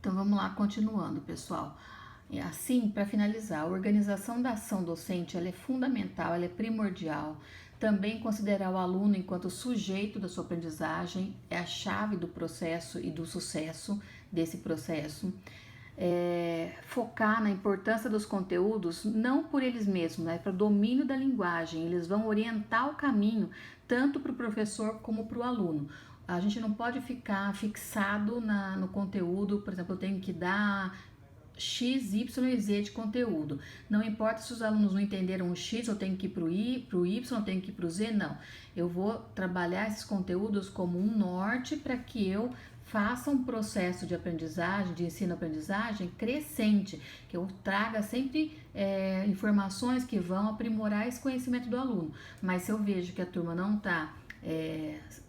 Então vamos lá, continuando, pessoal. Assim, para finalizar, a organização da ação docente ela é fundamental, ela é primordial. Também considerar o aluno enquanto sujeito da sua aprendizagem é a chave do processo e do sucesso desse processo. Focar na importância dos conteúdos, não por eles mesmos, para o domínio da linguagem. Eles vão orientar o caminho tanto para o professor como para o aluno. A gente não pode ficar fixado no conteúdo, por exemplo, eu tenho que dar X, Y e Z de conteúdo. Não importa se os alunos não entenderam o X, eu tenho que ir para o Y, eu tenho que ir para o Z, não. Eu vou trabalhar esses conteúdos como um norte para que eu faça um processo de aprendizagem, de ensino-aprendizagem crescente, que eu traga sempre informações que vão aprimorar esse conhecimento do aluno. Mas se eu vejo que a turma não está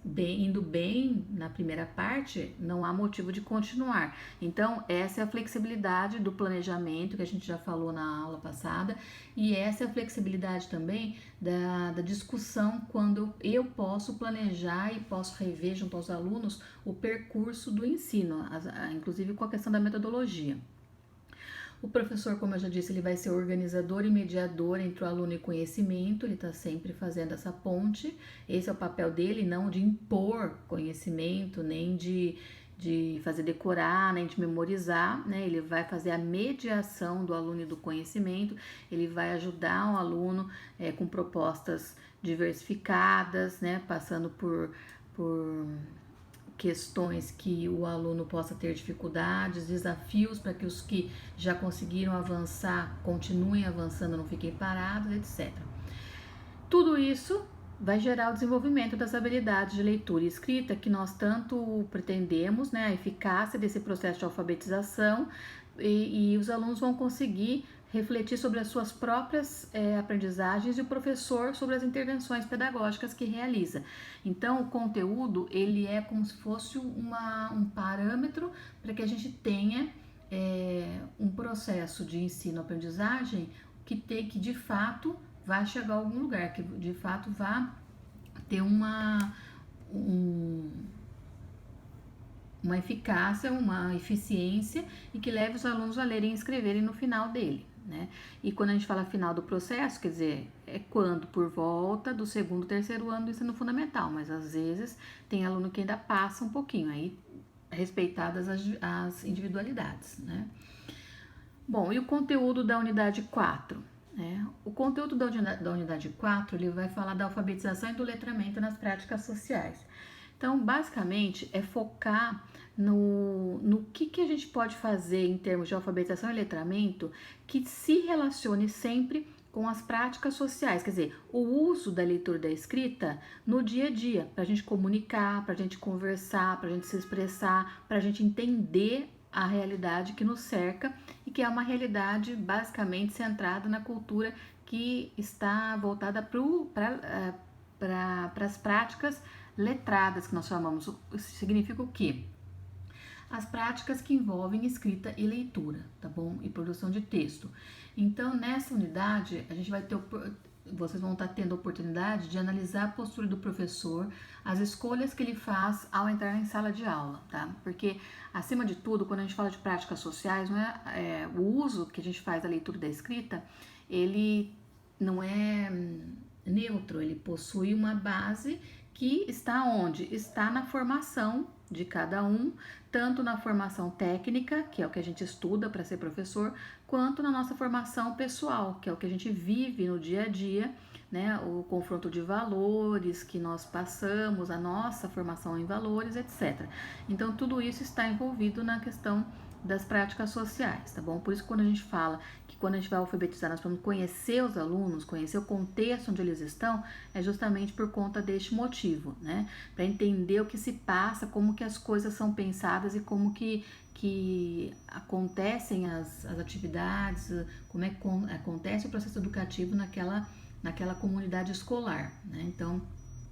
indo bem na primeira parte, não há motivo de continuar. Então, essa é a flexibilidade do planejamento que a gente já falou na aula passada, e essa é a flexibilidade também da discussão quando eu posso planejar e posso rever junto aos alunos o percurso do ensino, inclusive com a questão da metodologia. O professor, como eu já disse, ele vai ser organizador e mediador entre o aluno e conhecimento, ele está sempre fazendo essa ponte, esse é o papel dele, não de impor conhecimento, nem de fazer decorar, nem de memorizar, né? Ele vai fazer a mediação do aluno e do conhecimento, ele vai ajudar o aluno com propostas diversificadas, né? Passando por questões que o aluno possa ter dificuldades, desafios para que os que já conseguiram avançar continuem avançando, não fiquem parados, etc. Tudo isso vai gerar o desenvolvimento das habilidades de leitura e escrita que nós tanto pretendemos, né, a eficácia desse processo de alfabetização, e os alunos vão conseguir refletir sobre as suas próprias aprendizagens e o professor sobre as intervenções pedagógicas que realiza. Então, o conteúdo ele é como se fosse um parâmetro para que a gente tenha um processo de ensino-aprendizagem que de fato vai chegar a algum lugar, que de fato vai ter uma eficácia, uma eficiência e que leve os alunos a lerem e escreverem no final dele, né? E quando a gente fala final do processo, quer dizer, é quando por volta do segundo, terceiro ano do ensino fundamental, mas às vezes tem aluno que ainda passa um pouquinho, aí respeitadas as individualidades, né? Bom, e o conteúdo da unidade 4? O conteúdo da unidade 4, ele vai falar da alfabetização e do letramento nas práticas sociais. Então, basicamente, é focar no que a gente pode fazer em termos de alfabetização e letramento que se relacione sempre com as práticas sociais, quer dizer, o uso da leitura e da escrita no dia a dia, para a gente comunicar, para a gente conversar, para a gente se expressar, para a gente entender a realidade que nos cerca e que é uma realidade basicamente centrada na cultura que está voltada para as práticas letradas, que nós chamamos. Isso significa o quê? As práticas que envolvem escrita e leitura, tá bom? E produção de texto. Então, nessa unidade, a gente vai ter vocês vão estar tendo a oportunidade de analisar a postura do professor, as escolhas que ele faz ao entrar em sala de aula, tá? Porque, acima de tudo, quando a gente fala de práticas sociais, não o uso que a gente faz da leitura e da escrita, ele não é neutro, ele possui uma base que está onde? Está na formação de cada um, tanto na formação técnica, que é o que a gente estuda para ser professor, quanto na nossa formação pessoal, que é o que a gente vive no dia a dia, né? O confronto de valores que nós passamos, a nossa formação em valores, etc. Então, tudo isso está envolvido na questão das práticas sociais, tá bom? Por isso, quando a gente fala que quando a gente vai alfabetizar, nós vamos conhecer os alunos, conhecer o contexto onde eles estão, é justamente por conta deste motivo, né? Para entender o que se passa, como que as coisas são pensadas e como que acontecem as atividades, como é que acontece o processo educativo naquela comunidade escolar, né? Então,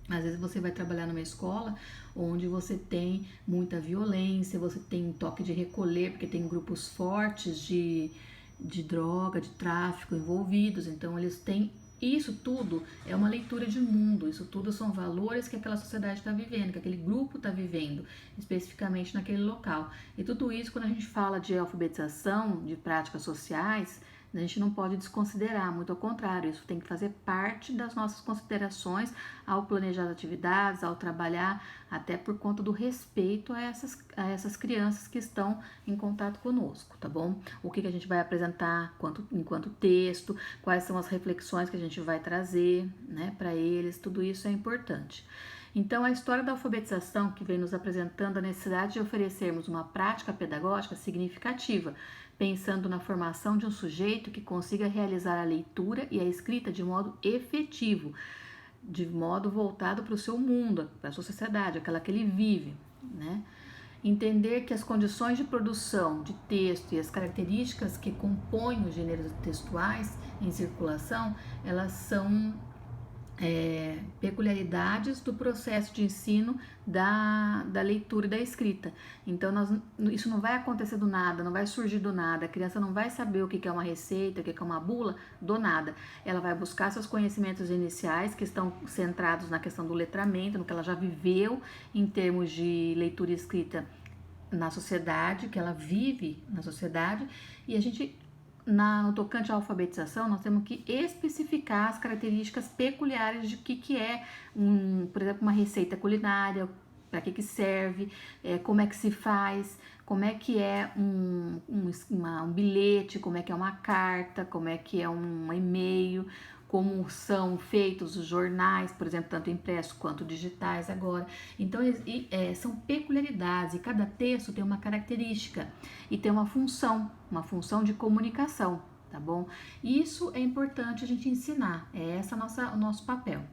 às vezes você vai trabalhar numa escola onde você tem muita violência, você tem toque de recolher, porque tem grupos fortes de droga, de tráfico envolvidos, então eles têm isso tudo é uma leitura de mundo, isso tudo são valores que aquela sociedade está vivendo, que aquele grupo está vivendo, especificamente naquele local. E tudo isso, quando a gente fala de alfabetização, de práticas sociais, a gente não pode desconsiderar, muito ao contrário, isso tem que fazer parte das nossas considerações ao planejar atividades, ao trabalhar, até por conta do respeito a essas crianças que estão em contato conosco, tá bom? O que a gente vai apresentar enquanto texto, quais são as reflexões que a gente vai trazer, né, para eles, tudo isso é importante. Então, a história da alfabetização, que vem nos apresentando a necessidade de oferecermos uma prática pedagógica significativa, pensando na formação de um sujeito que consiga realizar a leitura e a escrita de modo efetivo, de modo voltado para o seu mundo, para a sua sociedade, aquela que ele vive, né? Entender que as condições de produção de texto e as características que compõem os gêneros textuais em circulação, elas são peculiaridades do processo de ensino da leitura e da escrita. Então, isso não vai acontecer do nada, não vai surgir do nada. A criança não vai saber o que é uma receita, o que é uma bula, do nada. Ela vai buscar seus conhecimentos iniciais, que estão centrados na questão do letramento, no que ela já viveu em termos de leitura e escrita na sociedade, que ela vive na sociedade, e a gente no tocante à alfabetização, nós temos que especificar as características peculiares de que é, por exemplo, uma receita culinária, para que serve, como é que se faz, como é que é um bilhete, como é que é uma carta, como é que é um e-mail, como são feitos os jornais, por exemplo, tanto impressos quanto digitais agora. Então, são peculiaridades, e cada texto tem uma característica e tem uma função de comunicação, tá bom? E isso é importante a gente ensinar, é esse o nosso papel.